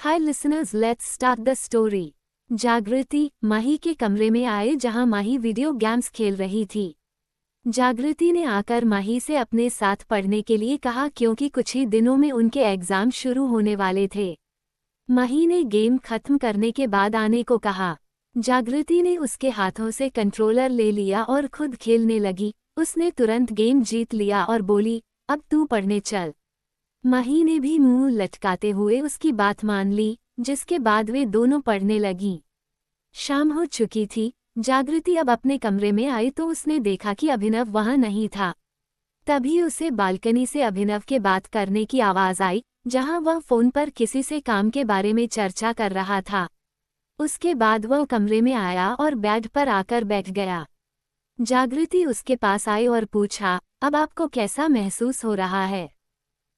Hi listeners, let's start the story. जागृति माही के कमरे में आए जहां माही वीडियो गेम्स खेल रही थी। जागृति ने आकर माही से अपने साथ पढ़ने के लिए कहा क्योंकि कुछ ही दिनों में उनके एग्जाम शुरू होने वाले थे। माही ने गेम खत्म करने के बाद आने को कहा। जागृति ने उसके हाथों से कंट्रोलर ले लिया और खुद खेलने लगी। उसने तुरंत गेम जीत लिया और बोली, अब तू पढ़ने चल। माही ने भी मुंह लटकाते हुए उसकी बात मान ली, जिसके बाद वे दोनों पढ़ने लगीं। शाम हो चुकी थी। जागृति अब अपने कमरे में आई तो उसने देखा कि अभिनव वहां नहीं था। तभी उसे बालकनी से अभिनव के बात करने की आवाज आई, जहां वह फोन पर किसी से काम के बारे में चर्चा कर रहा था। उसके बाद वह कमरे में आया और बेड पर आकर बैठ गया। जागृति उसके पास आई और पूछा, अब आपको कैसा महसूस हो रहा है?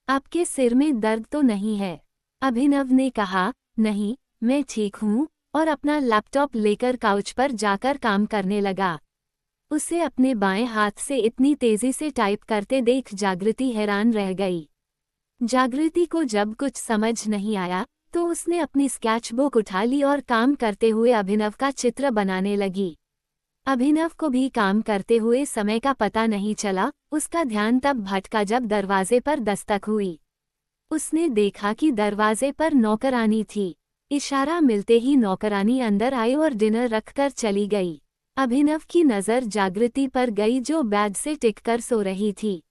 आपके सिर में दर्द तो नहीं है? अभिनव ने कहा, नहीं, मैं ठीक हूँ, और अपना लैपटॉप लेकर काउच पर जाकर काम करने लगा। उसे अपने बाएं हाथ से इतनी तेजी से टाइप करते देख जागृति हैरान रह गई। जागृति को जब कुछ समझ नहीं आया तो उसने अपनी स्केचबुक उठा ली और काम करते हुए अभिनव का चित्र बनाने लगी। अभिनव को भी काम करते हुए समय का पता नहीं चला। उसका ध्यान तब भटका जब दरवाजे पर दस्तक हुई। उसने देखा कि दरवाजे पर नौकरानी थी। इशारा मिलते ही नौकरानी अंदर आई और डिनर रखकर चली गई। अभिनव की नज़र जागृति पर गई जो बेड से टिककर सो रही थी।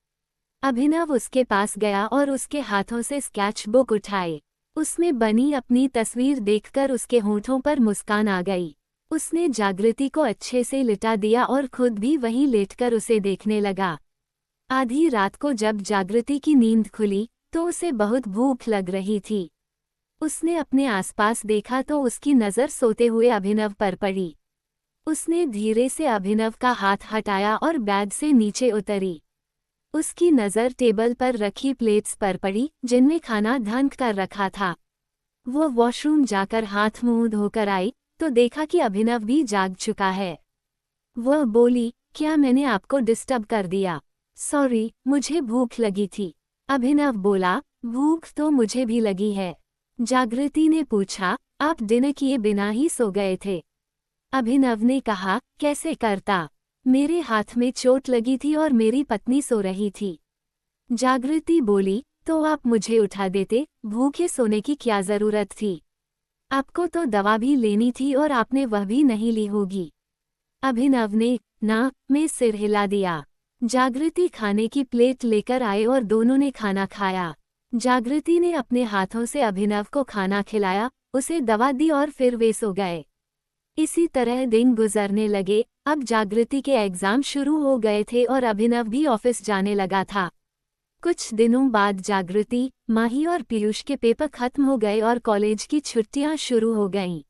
अभिनव उसके पास गया और उसके हाथों से स्केचबुक उठाए। उसमें बनी अपनी तस्वीर देखकर उसके होठों पर मुस्कान आ गई। उसने जागृति को अच्छे से लिटा दिया और खुद भी वहीं लेटकर उसे देखने लगा। आधी रात को जब जागृति की नींद खुली तो उसे बहुत भूख लग रही थी। उसने अपने आसपास देखा तो उसकी नज़र सोते हुए अभिनव पर पड़ी। उसने धीरे से अभिनव का हाथ हटाया और बेड से नीचे उतरी। उसकी नज़र टेबल पर रखी प्लेट्स पर पड़ी जिनमें खाना ढक कर रखा था। वो वॉशरूम जाकर हाथ मुंह धोकर आई तो देखा कि अभिनव भी जाग चुका है। वह बोली, क्या मैंने आपको डिस्टर्ब कर दिया? सॉरी, मुझे भूख लगी थी। अभिनव बोला, भूख तो मुझे भी लगी है। जागृति ने पूछा, आप डिनर किए बिना ही सो गए थे? अभिनव ने कहा, कैसे करता? मेरे हाथ में चोट लगी थी और मेरी पत्नी सो रही थी। जागृति बोली, तो आप मुझे उठा देते, भूखे सोने की क्या जरूरत थी? आपको तो दवा भी लेनी थी और आपने वह भी नहीं ली होगी। अभिनव ने ना में सिर हिला दिया। जागृति खाने की प्लेट लेकर आए और दोनों ने खाना खाया। जागृति ने अपने हाथों से अभिनव को खाना खिलाया, उसे दवा दी और फिर वे सो गए। इसी तरह दिन गुजरने लगे। अब जागृति के एग्जाम शुरू हो गए थे और अभिनव भी ऑफिस जाने लगा था। कुछ दिनों बाद जागृति, माही और पीयूष के पेपर खत्म हो गए और कॉलेज की छुट्टियां शुरू हो गईं।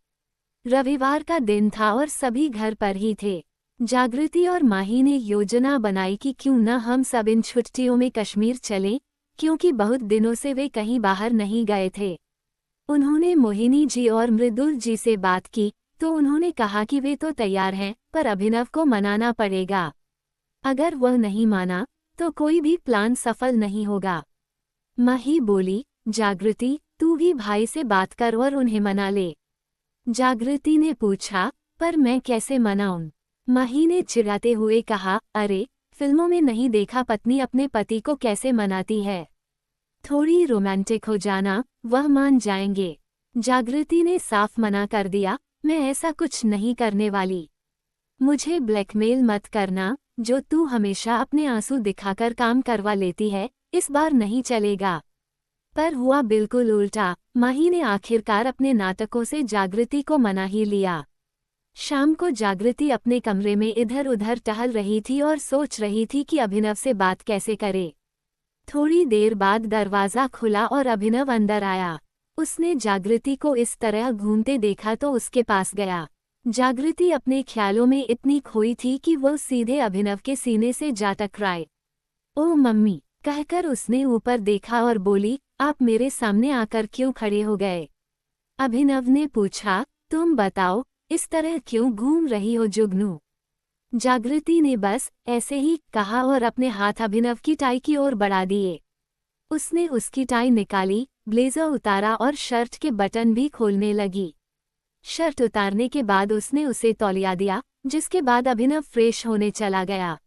रविवार का दिन था और सभी घर पर ही थे। जागृति और माही ने योजना बनाई कि क्यों न हम सब इन छुट्टियों में कश्मीर चलें, क्योंकि बहुत दिनों से वे कहीं बाहर नहीं गए थे। उन्होंने मोहिनी जी और मृदुल जी से बात की तो उन्होंने कहा कि वे तो तैयार हैं, पर अभिनव को मनाना पड़ेगा। अगर वह नहीं माना तो कोई भी प्लान सफल नहीं होगा। माही बोली, जागृति, तू भी भाई से बात कर और उन्हें मना ले। जागृति ने पूछा, पर मैं कैसे मनाऊं? माही ने चिढ़ाते हुए कहा, अरे, फिल्मों में नहीं देखा पत्नी अपने पति को कैसे मनाती है? थोड़ी रोमांटिक हो जाना, वह मान जाएंगे। जागृति ने साफ मना कर दिया, मैं ऐसा कुछ नहीं करने वाली। मुझे ब्लैकमेल मत करना, जो तू हमेशा अपने आंसू दिखाकर काम करवा लेती है, इस बार नहीं चलेगा। पर हुआ बिल्कुल उल्टा। माही ने आखिरकार अपने नाटकों से जागृति को मना ही लिया। शाम को जागृति अपने कमरे में इधर उधर टहल रही थी और सोच रही थी कि अभिनव से बात कैसे करे। थोड़ी देर बाद दरवाज़ा खुला और अभिनव अंदर आया। उसने जागृति को इस तरह घूमते देखा तो उसके पास गया। जागृति अपने ख्यालों में इतनी खोई थी कि वह सीधे अभिनव के सीने से जा टकराए। ओह मम्मी, कहकर उसने ऊपर देखा और बोली, आप मेरे सामने आकर क्यों खड़े हो गए? अभिनव ने पूछा, तुम बताओ, इस तरह क्यों घूम रही हो जुगनू? जागृति ने बस ऐसे ही कहा और अपने हाथ अभिनव की टाई की ओर बढ़ा दिए। उसने उसकी टाई निकाली, ब्लेजर उतारा और शर्ट के बटन भी खोलने लगी। शर्ट उतारने के बाद उसने उसे तौलिया दिया, जिसके बाद अभिनव फ्रेश होने चला गया।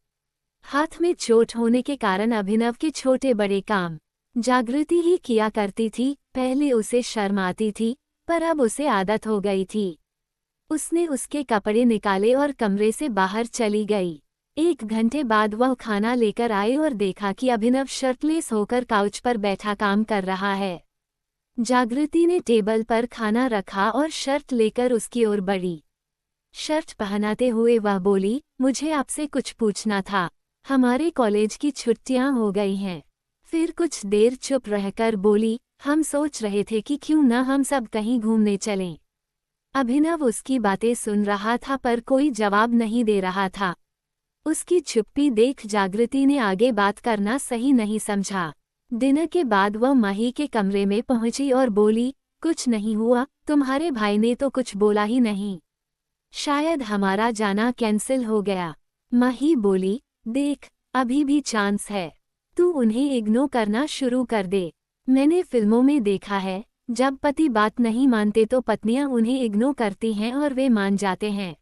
हाथ में चोट होने के कारण अभिनव के छोटे बड़े काम जागृति ही किया करती थी। पहले उसे शर्म आती थी, पर अब उसे आदत हो गई थी। उसने उसके कपड़े निकाले और कमरे से बाहर चली गई। 1 घंटे बाद वह खाना लेकर आए और देखा कि अभिनव शर्टलेस होकर काउच पर बैठा काम कर रहा है। जागृति ने टेबल पर खाना रखा और शर्ट लेकर उसकी ओर बढ़ी। शर्ट पहनाते हुए वह बोली, मुझे आपसे कुछ पूछना था। हमारे कॉलेज की छुट्टियां हो गई हैं। फिर कुछ देर चुप रहकर बोली, हम सोच रहे थे कि क्यों न हम सब कहीं घूमने चलें। अभिनव उसकी बातें सुन रहा था पर कोई जवाब नहीं दे रहा था। उसकी चुप्पी देख जागृति ने आगे बात करना सही नहीं समझा। डिनर के बाद वह माही के कमरे में पहुंची और बोली, कुछ नहीं हुआ, तुम्हारे भाई ने तो कुछ बोला ही नहीं। शायद हमारा जाना कैंसिल हो गया। माही बोली, देख, अभी भी चांस है। तू उन्हें इग्नोर करना शुरू कर दे। मैंने फिल्मों में देखा है, जब पति बात नहीं मानते तो पत्नियां उन्हें इग्नोर करती हैं और वे मान जाते हैं।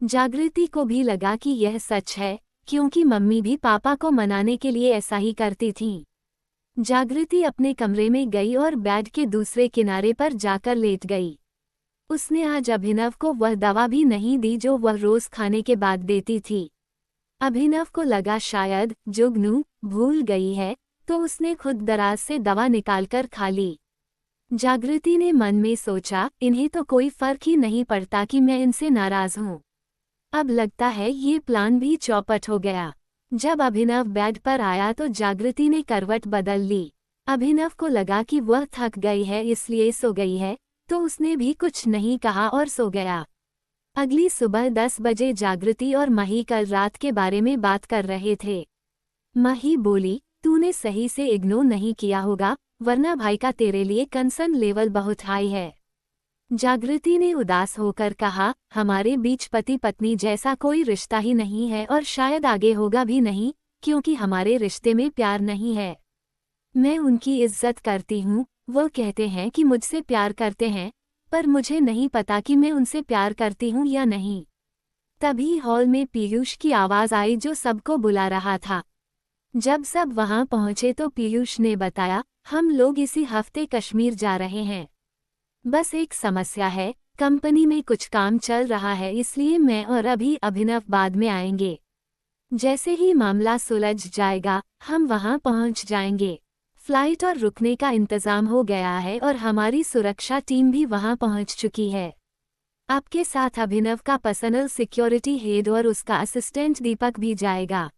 जागृति को भी लगा कि यह सच है, क्योंकि मम्मी भी पापा को मनाने के लिए ऐसा ही करती थीं। जागृति अपने कमरे में गई और बेड के दूसरे किनारे पर जाकर लेट गई। उसने आज अभिनव को वह दवा भी नहीं दी जो वह रोज खाने के बाद देती थी। अभिनव को लगा शायद जुगनू भूल गई है, तो उसने खुद दराज से दवा निकालकर खा ली। जागृति ने मन में सोचा, इन्हें तो कोई फर्क ही नहीं पड़ता कि मैं इनसे नाराज हूँ। अब लगता है ये प्लान भी चौपट हो गया। जब अभिनव बेड पर आया तो जागृति ने करवट बदल ली। अभिनव को लगा कि वह थक गई है इसलिए सो गई है, तो उसने भी कुछ नहीं कहा और सो गया। अगली सुबह 10 बजे जागृति और माही कल रात के बारे में बात कर रहे थे। माही बोली, तूने सही से इग्नोर नहीं किया होगा, वरना भाई का तेरे लिए कंसर्न लेवल बहुत हाई है। जागृति ने उदास होकर कहा, हमारे बीच पति पत्नी जैसा कोई रिश्ता ही नहीं है और शायद आगे होगा भी नहीं, क्योंकि हमारे रिश्ते में प्यार नहीं है। मैं उनकी इज्जत करती हूँ, वो कहते हैं कि मुझसे प्यार करते हैं, पर मुझे नहीं पता कि मैं उनसे प्यार करती हूँ या नहीं। तभी हॉल में पीयूष की आवाज़ आई जो सबको बुला रहा था। जब सब वहां पहुंचे तो पीयूष ने बताया, हम लोग इसी हफ्ते कश्मीर जा रहे हैं। बस एक समस्या है, कंपनी में कुछ काम चल रहा है इसलिए मैं और अभिनव बाद में आएंगे। जैसे ही मामला सुलझ जाएगा हम वहां पहुंच जाएंगे। फ्लाइट और रुकने का इंतजाम हो गया है और हमारी सुरक्षा टीम भी वहां पहुंच चुकी है। आपके साथ अभिनव का पर्सनल सिक्योरिटी हेड और उसका असिस्टेंट दीपक भी जाएगा।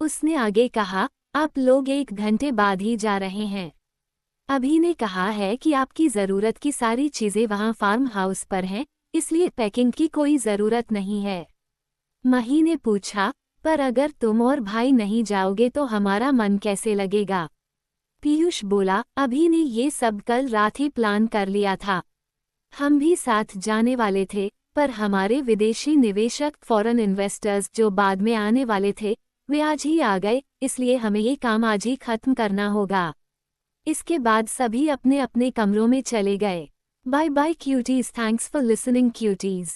उसने आगे कहा, आप लोग 1 घंटे बाद ही जा रहे हैं। अभी ने कहा है कि आपकी ज़रूरत की सारी चीज़ें वहाँ फार्म हाउस पर हैं, इसलिए पैकिंग की कोई ज़रूरत नहीं है। माही ने पूछा, पर अगर तुम और भाई नहीं जाओगे तो हमारा मन कैसे लगेगा? पीयूष बोला, अभी ने ये सब कल रात ही प्लान कर लिया था। हम भी साथ जाने वाले थे, पर हमारे विदेशी निवेशक फॉरेन इन्वेस्टर्स जो बाद में आने वाले थे, वे आज ही आ गए, इसलिए हमें ये काम आज ही खत्म करना होगा। इसके बाद सभी अपने अपने कमरों में चले गए। Bye bye cuties, thanks for listening cuties.